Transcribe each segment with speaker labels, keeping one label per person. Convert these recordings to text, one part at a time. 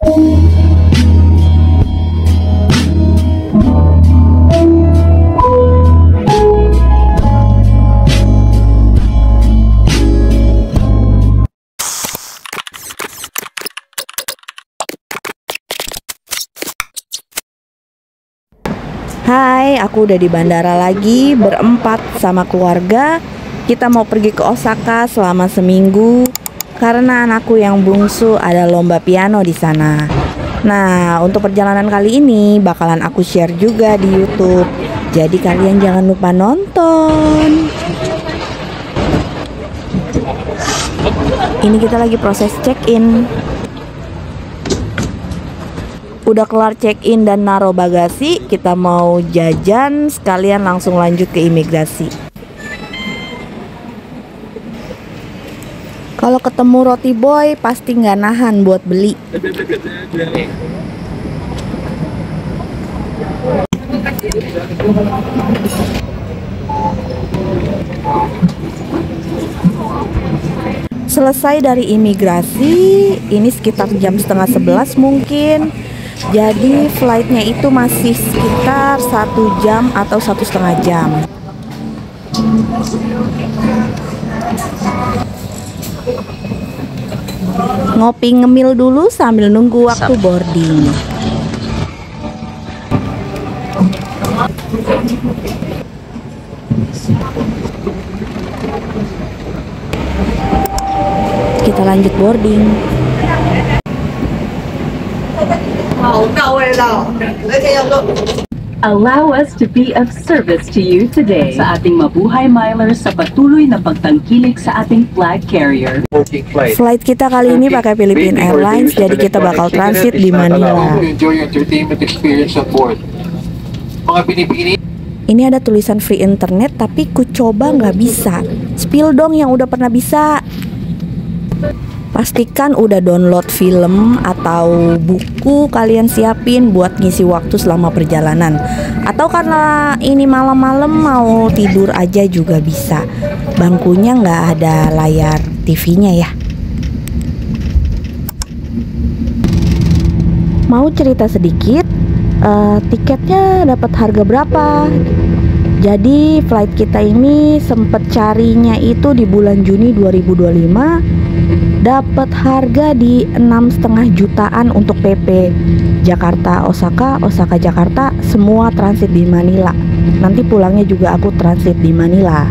Speaker 1: Hai, aku udah di bandara lagi berempat sama keluarga. Kita mau pergi ke Osaka selama seminggu karena anakku yang bungsu ada lomba piano di sana. Nah, untuk perjalanan kali ini bakalan aku share juga di YouTube. Jadi kalian jangan lupa nonton. Ini kita lagi proses check-in. Udah kelar check-in dan naruh bagasi, kita mau jajan sekalian langsung lanjut ke imigrasi. Kalau ketemu roti boy pasti nggak nahan buat beli. Selesai dari imigrasi, ini sekitar jam 10:30 mungkin. Jadi flightnya itu masih sekitar 1 jam atau 1,5 jam. Ngopi ngemil dulu sambil nunggu waktu boarding. Kita lanjut boarding.
Speaker 2: Allow us to be of service to you today sa ating mabuhay milers sa patuloy na pagtangkilik sa ating flag carrier.
Speaker 1: Flight kita kali ini pakai Philippine Airlines, jadi kita bakal transit di Manila. Ini ada tulisan free internet, tapi ku coba nggak bisa. Spill dong yang udah pernah bisa. Pastikan udah download film atau buku kalian siapin buat ngisi waktu selama perjalanan. Atau karena ini malam-malam mau tidur aja juga bisa. Bangkunya nggak ada layar TV-nya ya. Mau cerita sedikit, tiketnya dapat harga berapa? Jadi flight kita ini sempet carinya itu di bulan Juni 2025. Dapat harga di 6,5 jutaan untuk PP Jakarta Osaka, Osaka Jakarta, semua transit di Manila. Nanti pulangnya juga aku transit di Manila.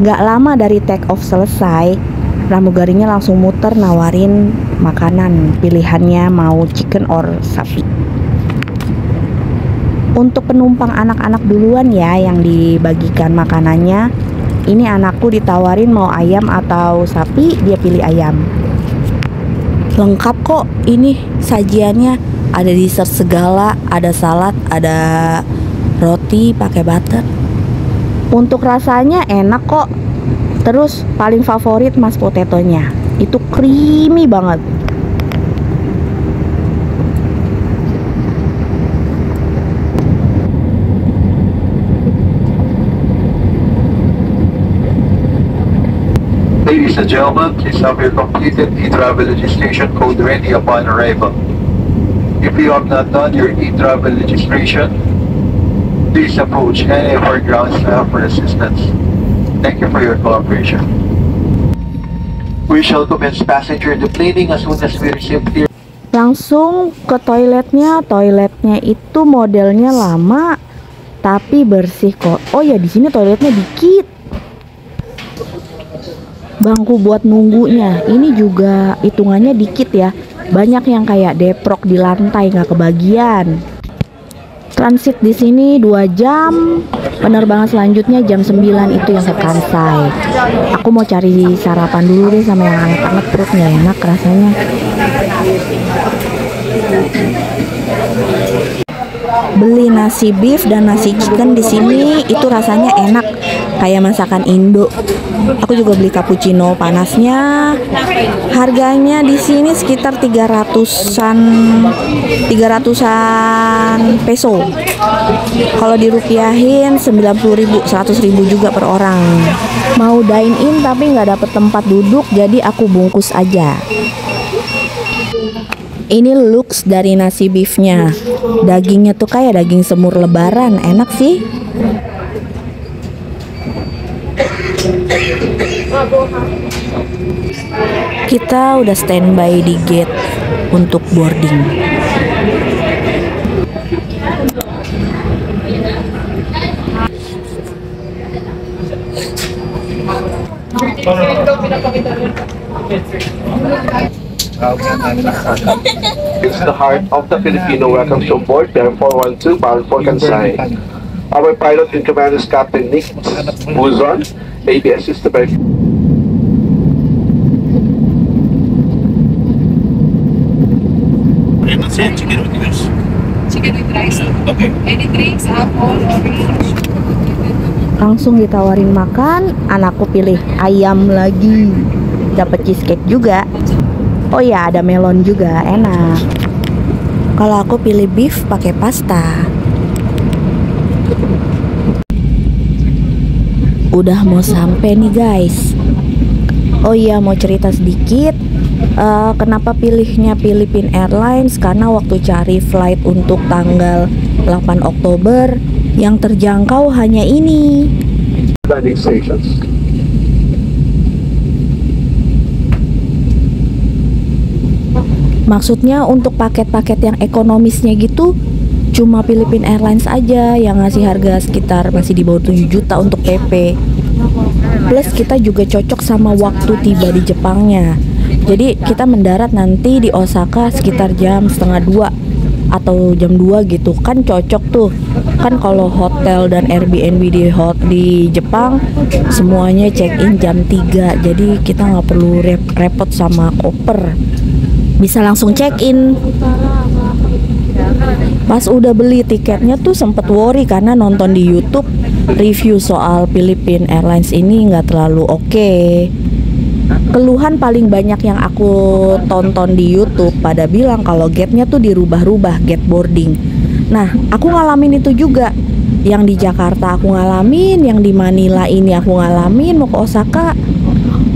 Speaker 1: Gak lama dari take off selesai, pramugarinya langsung muter nawarin makanan. Pilihannya mau chicken or sapi. Untuk penumpang anak-anak duluan ya yang dibagikan makanannya. Ini anakku ditawarin mau ayam atau sapi, dia pilih ayam. Lengkap kok ini sajiannya, ada dessert segala, ada salad, ada roti pakai butter. Untuk rasanya enak kok. Terus paling favorit mashed potato-nya, itu creamy banget.
Speaker 3: Ladies and gentlemen, please have your completed e-travel registration code ready upon arrival. If you have not done your e-travel registration, please approach any of our ground staff for assistance. Thank you for your cooperation. We shall commence passenger deplaning as soon as we receive clear.
Speaker 1: Langsung ke toiletnya. Toiletnya itu modelnya lama tapi bersih kok. Oh ya, di sini toiletnya dikit. Bangku buat nunggunya ini juga hitungannya dikit ya. Banyak yang kayak deprok di lantai nggak kebagian. Transit di sini 2 jam. Penerbangan selanjutnya jam 9 itu yang ke Kansai. Aku mau cari sarapan dulu deh sama yang hangat-hangat, perut nggak enak rasanya. Beli nasi beef dan nasi chicken di sini itu rasanya enak kayak masakan Indo. Aku juga beli cappuccino panasnya. Harganya di sini sekitar 300-an peso. Kalau dirupiahin 90.000, 100.000 juga per orang. Mau dine in tapi nggak dapet tempat duduk, jadi aku bungkus aja. Ini looks dari nasi beefnya. Dagingnya tuh kayak daging semur lebaran, enak sih. Kita udah standby di gate untuk boarding.
Speaker 4: It's the heart of the Filipino welcomes on board Air 412 bound for Kansai. Our pilot in command is Captain Nick Buzon, ABS System.
Speaker 5: Chicken with rice.
Speaker 6: Chicken with rice.
Speaker 5: Okay.
Speaker 6: Any drinks, apple, orange.
Speaker 1: Langsung ditawarin makan, anakku pilih ayam lagi. Dapat cheesecake juga. Oh ya, ada melon juga, enak. Kalau aku pilih beef pakai pasta. Udah mau sampai nih guys. Oh iya, mau cerita sedikit. Kenapa pilihnya Philippine Airlines? Karena waktu cari flight untuk tanggal 8 Oktober yang terjangkau hanya ini.
Speaker 4: Landing stations.
Speaker 1: Maksudnya untuk paket-paket yang ekonomisnya gitu cuma Philippine Airlines aja yang ngasih harga sekitar masih di bawah 7 juta untuk PP. Plus kita juga cocok sama waktu tiba di Jepangnya. Jadi kita mendarat nanti di Osaka sekitar jam setengah 2 atau jam 2 gitu, kan cocok tuh. Kan kalau hotel dan Airbnb di Jepang semuanya check in jam 3, jadi kita nggak perlu repot sama koper, bisa langsung check in. Pas udah beli tiketnya tuh sempet worry karena nonton di YouTube review soal Philippine Airlines ini nggak terlalu oke. Keluhan paling banyak yang aku tonton di YouTube pada bilang kalau gate-nya tuh dirubah-rubah, gate boarding. Nah, aku ngalamin itu juga. Yang di Jakarta aku ngalamin, yang di Manila ini aku ngalamin. Mau ke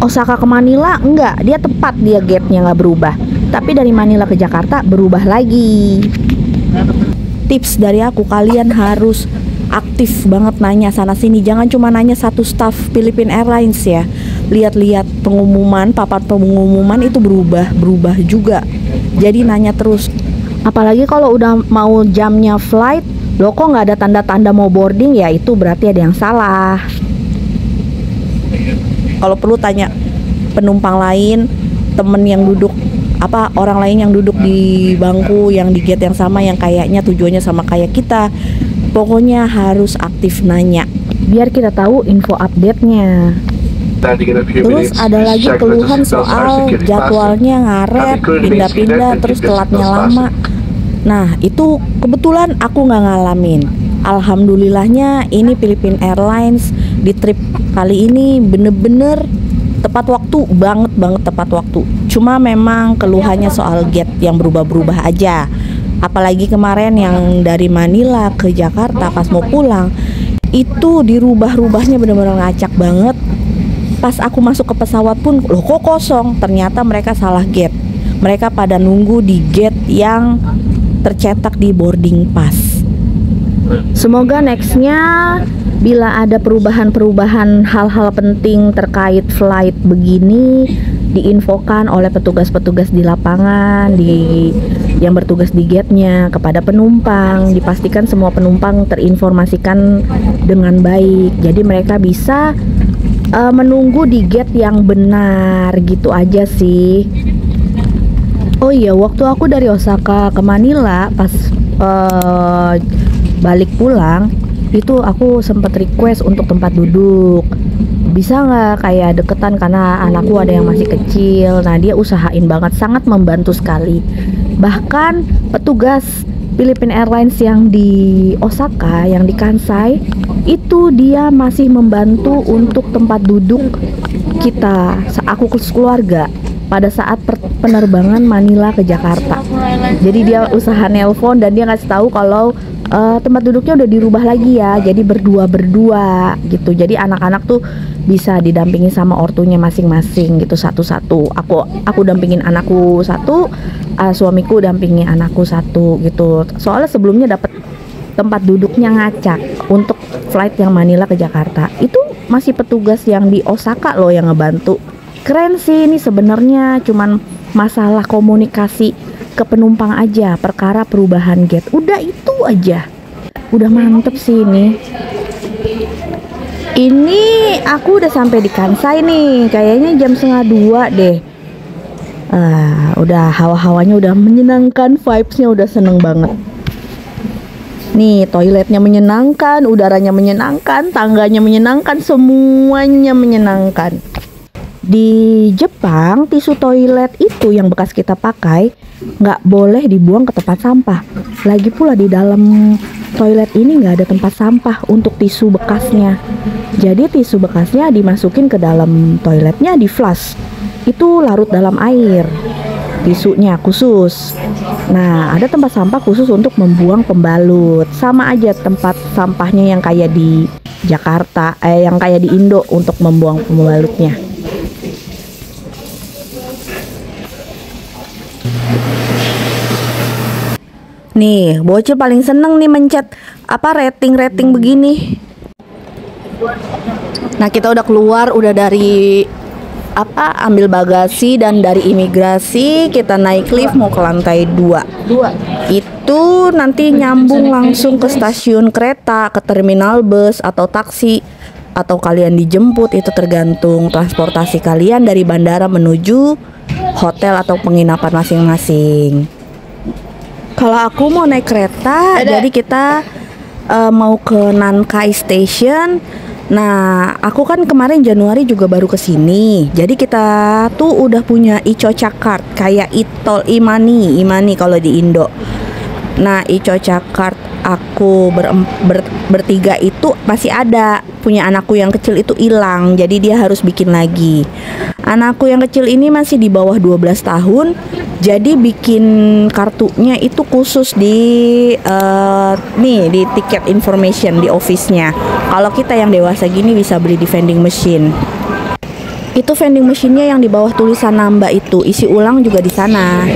Speaker 1: Osaka ke Manila enggak, dia tepat, dia gate-nya nggak berubah. Tapi dari Manila ke Jakarta berubah lagi. Tips dari aku, kalian harus aktif banget nanya sana sini. Jangan cuma nanya satu staff Philippine Airlines ya. Lihat-lihat pengumuman, papan pengumuman itu berubah juga. Jadi nanya terus. Apalagi kalau udah mau jamnya flight, loh kok nggak ada tanda-tanda mau boarding, ya itu berarti ada yang salah. Kalau perlu tanya penumpang lain, temen yang duduk orang lain yang duduk di bangku yang di gate yang sama, yang kayaknya tujuannya sama kayak kita. Pokoknya harus aktif nanya biar kita tahu info update-nya. Terus ada lagi keluhan soal jadwalnya ngaret, pindah-pindah, terus telatnya lama. Nah itu kebetulan aku nggak ngalamin. Alhamdulillahnya ini Philippine Airlines di trip kali ini bener-bener tepat waktu, banget tepat waktu. Cuma memang keluhannya soal gate yang berubah-berubah aja. Apalagi kemarin yang dari Manila ke Jakarta pas mau pulang, itu dirubah-rubahnya bener-bener ngacak banget. Pas aku masuk ke pesawat pun, loh kok kosong? Ternyata mereka salah gate. Mereka pada nunggu di gate yang tercetak di boarding pass. Semoga nextnya bila ada perubahan hal-hal penting terkait flight begini diinfokan oleh petugas-petugas di lapangan, yang bertugas di gate-nya kepada penumpang. Dipastikan semua penumpang terinformasikan dengan baik. Jadi mereka bisa menunggu di gate yang benar, gitu aja sih. Oh iya, waktu aku dari Osaka ke Manila pas balik pulang itu aku sempat request untuk tempat duduk. Bisa nggak kayak deketan, karena anakku ada yang masih kecil. Nah dia usahain banget, sangat membantu sekali. Bahkan petugas Philippine Airlines yang di Osaka, yang di Kansai, itu dia masih membantu untuk tempat duduk kita, aku keluarga pada saat penerbangan Manila ke Jakarta. Jadi dia usaha nelpon dan dia ngasih tahu kalau tempat duduknya udah dirubah lagi ya, jadi berdua gitu. Jadi anak-anak tuh bisa didampingi sama ortunya masing-masing gitu, satu-satu. Aku dampingin anakku satu, suamiku dampingi anakku satu gitu. Soalnya sebelumnya dapat tempat duduknya ngacak untuk flight yang Manila ke Jakarta. Itu masih petugas yang di Osaka loh yang ngebantu. Keren sih ini sebenarnya, cuman masalah komunikasi ke penumpang aja, perkara perubahan gate. Udah itu aja. Udah mantep sih ini. Ini aku udah sampai di Kansai nih. Kayaknya jam 1:30 deh. Udah hawa-hawanya udah menyenangkan, vibesnya udah seneng banget. Nih, toiletnya menyenangkan, udaranya menyenangkan, tangganya menyenangkan, semuanya menyenangkan. Di Jepang, tisu toilet itu yang bekas kita pakai nggak boleh dibuang ke tempat sampah. Lagi pula di dalam toilet ini nggak ada tempat sampah untuk tisu bekasnya. Jadi tisu bekasnya dimasukin ke dalam toiletnya, di flush. Itu larut dalam air. Tisunya khusus. Nah, ada tempat sampah khusus untuk membuang pembalut. Sama aja tempat sampahnya yang kayak di Jakarta, yang kayak di Indo untuk membuang pembalutnya. Nih, bocil paling seneng nih mencet rating begini. Nah, kita udah keluar, udah dari ambil bagasi dan dari imigrasi kita naik lift mau ke lantai 2. Itu nanti nyambung langsung ke stasiun kereta, ke terminal bus atau taksi, atau kalian dijemput, itu tergantung transportasi kalian dari bandara menuju hotel atau penginapan masing-masing. Kalau aku mau naik kereta, jadi kita mau ke Nankai Station. Nah, aku kan kemarin Januari juga baru kesini. Jadi kita tuh udah punya Ichocha Card, kayak Itol Imani kalau di Indo. Nah, Ichocha Card aku bertiga itu masih ada. Punya anakku yang kecil itu hilang, jadi dia harus bikin lagi. Anakku yang kecil ini masih di bawah 12 tahun. Jadi bikin kartunya itu khusus di di ticket information di office-nya. Kalau kita yang dewasa gini bisa beli di vending machine. Itu vending machine-nya yang di bawah tulisan nambah itu, isi ulang juga di sana.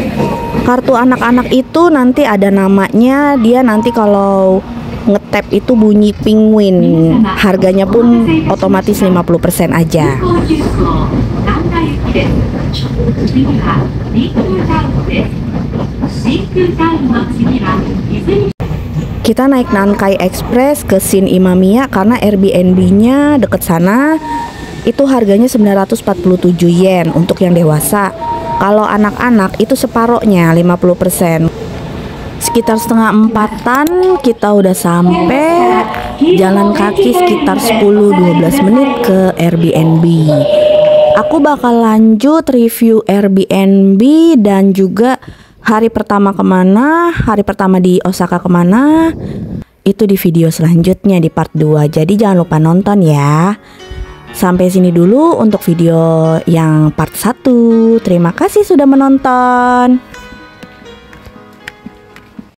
Speaker 1: Kartu anak-anak itu nanti ada namanya, dia nanti kalau ngetap itu bunyi penguin. Harganya pun otomatis 50% aja. Kita naik Nankai Express ke Shin Imamiya karena Airbnb-nya deket sana. Itu harganya 947 yen untuk yang dewasa. Kalau anak-anak itu separohnya 50%. Sekitar 3:30 kita udah sampai. Jalan kaki sekitar 10-12 menit ke Airbnb. Aku bakal lanjut review Airbnb dan juga hari pertama kemana, hari pertama di Osaka kemana, itu di video selanjutnya di part 2. Jadi jangan lupa nonton ya. Sampai sini dulu untuk video yang part 1. Terima kasih sudah menonton.